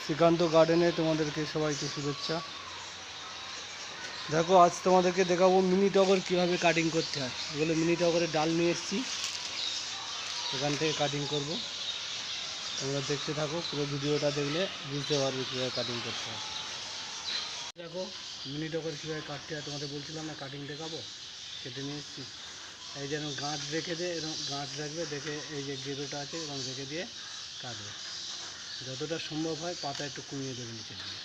শ্রীকান্ত গার্ডেনে তোমাদেরকে সবাইকে শুভেচ্ছা। দেখো আজ তোমাদেরকে দেখাবো মিনি টগর কীভাবে কাটিং করতে হয়। এগুলো মিনি টগরের ডাল নিয়ে এসেছি, এখান থেকে কাটিং করব। তোমরা দেখতে থাকো, পুরো ভিডিওটা দেখলে বুঝতে পারবে কীভাবে কাটিং করতে হয়। দেখো মিনি টগর কীভাবে কাটতে হয়, তোমাদের বলছিলাম না কাটিং দেখাবো, কেটে নিয়ে এসেছি। এই যেন গাঁট রেখে দিয়ে এরকম গাঁট রাখবে, দেখে এই যে গেরোটা আছে এরকম রেখে দিয়ে কাটবে। যতটা সম্ভব হয় পাতা একটু কমিয়ে দেবে নিচে দিয়ে,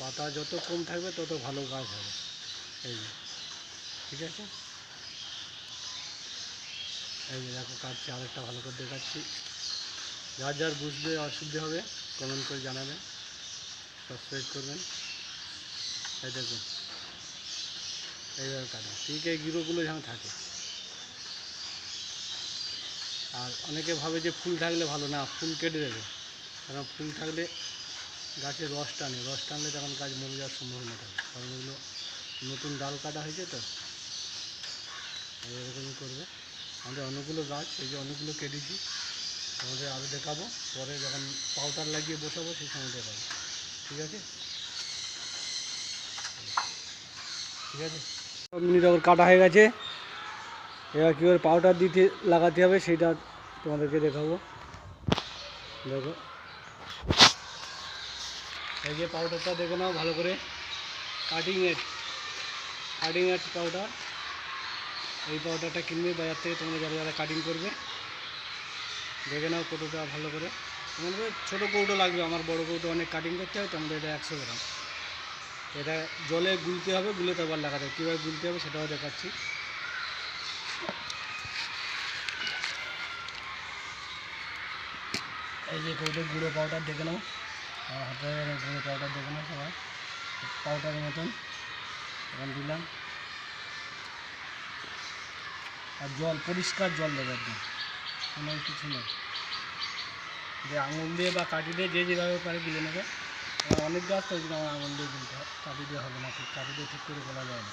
পাতা যত কম থাকবে তত ভালো গাছ হবে। এই যে ঠিক আছে, এই যে দেখো কাটছি, আরেকটা ভালো করে দেখাচ্ছি। যার যার বুঝতে অসুবিধে হবে কমেন্ট করে জানাবেন, সাবস্ক্রাইব করবেন। এই দেখুন এইভাবে কাটবে, ঠিক এই গিরোগুলো যেন থাকে। আর অনেকে ভাবে যে ফুল থাকলে ভালো, না ফুল কেটে দেবে, কারণ ফুল থাকলে গাছের রস টানে, রস টানলে তখন গাছ মরে যাওয়ার সম্ভাবনা থাকে, কারণ এগুলো নতুন ডাল কাটা হয়েছে তো, এরকমই করবে। আমাদের অনেকগুলো গাছ, এই যে অনেকগুলো কেটেছি, আমাদের আরও দেখাবো পরে, যখন পাউডার লাগিয়ে বসাবো সেই সময় দেখাবো। ঠিক আছে, ঠিক আছে। মিনি টগর কাটা হয়ে গেছে, এবার কীভাবে পাউডার দিতে লাগাতে হবে সেইটা তোমাদেরকে দেখাবো। দেখো এই যে পাউডারটা দেখে নাও ভালো করে, কাটিং এড পাউডার। এই পাউডারটা কিনবে বাজার থেকে, তোমরা যারা যারা কাটিং করবে দেখে নাও কৌটোটা ভালো করে। তোমাদের ছোটো কৌটো লাগবে, আমার বড় কৌটো অনেক কাটিং করতে হয়, তোমাদের এটা 100 গ্রাম। এটা জলে গুলতে হবে, গুলে তারপর লাগাতে হবে। কীভাবে গুলতে হবে সেটাও দেখাচ্ছি। এই যে কৌটো গুঁড়ো পাউডার দেখে নাও, হাতে গুঁড়ো পাউডার দেখে নাও সবাই, পাউডারের মতন এখন দিলাম। আর জল, পরিষ্কার জল দেবে একদম, কোনো কিছু নেই। যে আঙুল দিয়ে বা কাঠি দিয়ে যে যেভাবে পারে গিলে নেবে। আমার অনেক গাছ তো, ওই জন্য আমার আঙুল দিয়ে গিলতে হয়, কাঠি দিয়ে হবে না, ঠিক কাঠি দিয়ে ঠিক করে বলা যায় না।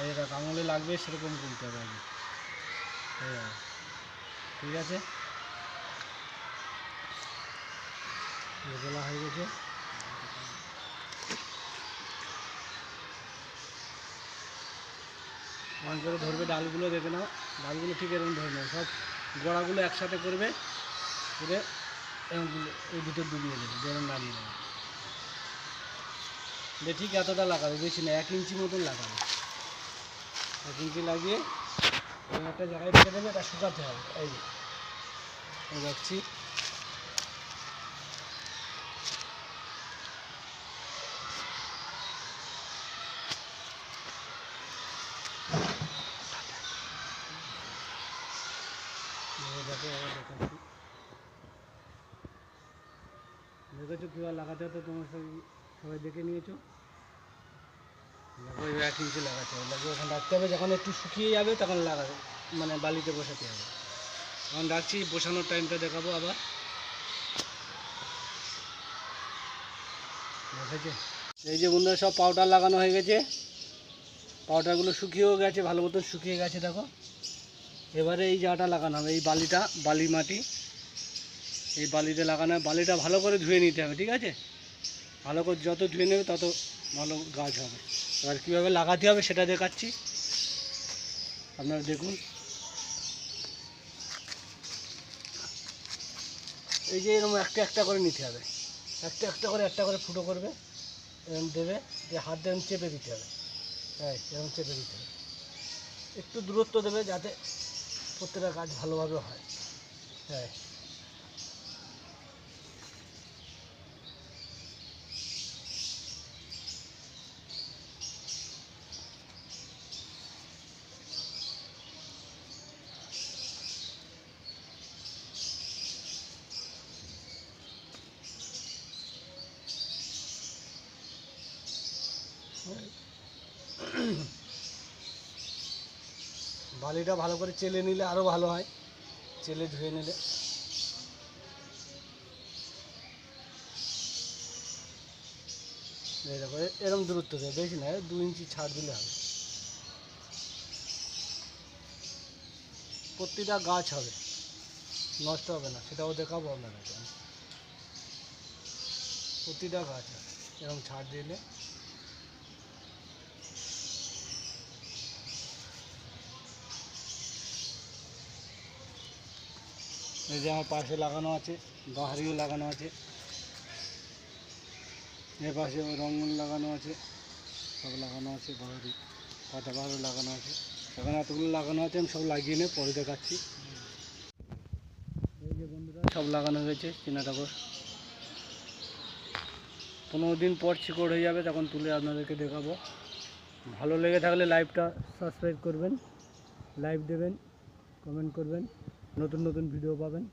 এই দেখ আঙুলে লাগবে সেরকম গুলতে হবে আগে, ঠিক আছে। বলা হয়ে গেছে, অন করে ধরবে ডালগুলো, দেখে নাও ডালগুলো ঠিক এরকম ধরে নেবে, সব গোড়াগুলো একসাথে করবে, করে এরকম এই ভিতর ডুবিয়ে দেবে, যেরকম নাড়িয়ে দেবে। ঠিক এতটা লাগাবে, বেশি না, 1 ইঞ্চি মতন লাগাবে। 1 ইঞ্চি লাগিয়ে একটা জায়গায় রেখে দেবে, এটা শুকাতে হবে। এই যে যাচ্ছি, দেখো আবার দেখাচ্ছি। দেখেছো কীভাবে লাগাতে হতো, তোমার সবাই দেখে নিয়েছো। দেখো 1 ইঞ্চি লাগাতে হবে, লাগিয়ে ওখানে রাখতে হবে, যখন একটু শুকিয়ে যাবে তখন লাগাবে, মানে বালিতে বসাতে হবে। এখন রাখছি, বসানোর টাইমটা দেখাবো আবার। দেখেছে, এই যে বন্ধুরা সব পাউডার লাগানো হয়ে গেছে, পাউডারগুলো শুকিয়েও গেছে, ভালো মতো শুকিয়ে গেছে দেখো। এবারে এই জায়গাটা লাগানো হবে, এই বালিটা, বালি মাটি, এই বালিতে লাগানো হবে। বালিটা ভালো করে ধুয়ে নিতে হবে, ঠিক আছে, ভালো করে যত ধুয়ে নেবে তত ভালো গাছ হবে। এবার কীভাবে লাগাতে হবে সেটা দেখাচ্ছি, আপনারা দেখুন। এই যে এরকম একটা একটা করে নিতে হবে, একটা করে ফুটো করবে, এরকম দেবে, দিয়ে হাত দিয়ে চেপে দিতে হবে। হ্যাঁ, এরকম চেপে দিতে হবে, একটু দূরত্ব দেবে যাতে প্রত্যেকটা গাছ ভালোভাবে হয়। হ্যাঁ, বালিটা ভালো করে চেলে নিলে আরও ভালো হয়, চেলে ধুয়ে নিলে। এই দেখো এরকম দূরত্ব দেবে, বেশি না, 2 ইঞ্চি ছাড় দিলে হবে, প্রতিটা গাছ হবে। নষ্ট হবে না, সেটাও দেখাবো আপনাদেরকে। প্রতিটা গাছ এরকম ছাড় দিলে এই যে আমার পাশে লাগানো আছে, বাহারিও লাগানো আছে, এর পাশে রঙন লাগানো আছে, সব লাগানো আছে, বাহারি পাতাবাহারও লাগানো আছে। এখন এতগুলো লাগানো আছে, আমি সব লাগিয়ে নিয়ে পরে দেখাচ্ছি। এই যে বন্ধুরা সব লাগানো হয়েছে চীনাটগর। 15 দিন পর শিকড় হয়ে যাবে, তখন তুলে আপনাদেরকে দেখাবো। ভালো লেগে থাকলে লাইভটা সাবস্ক্রাইব করবেন, লাইভ দেবেন, কমেন্ট করবেন, নতুন নতুন ভিডিও পাবেন।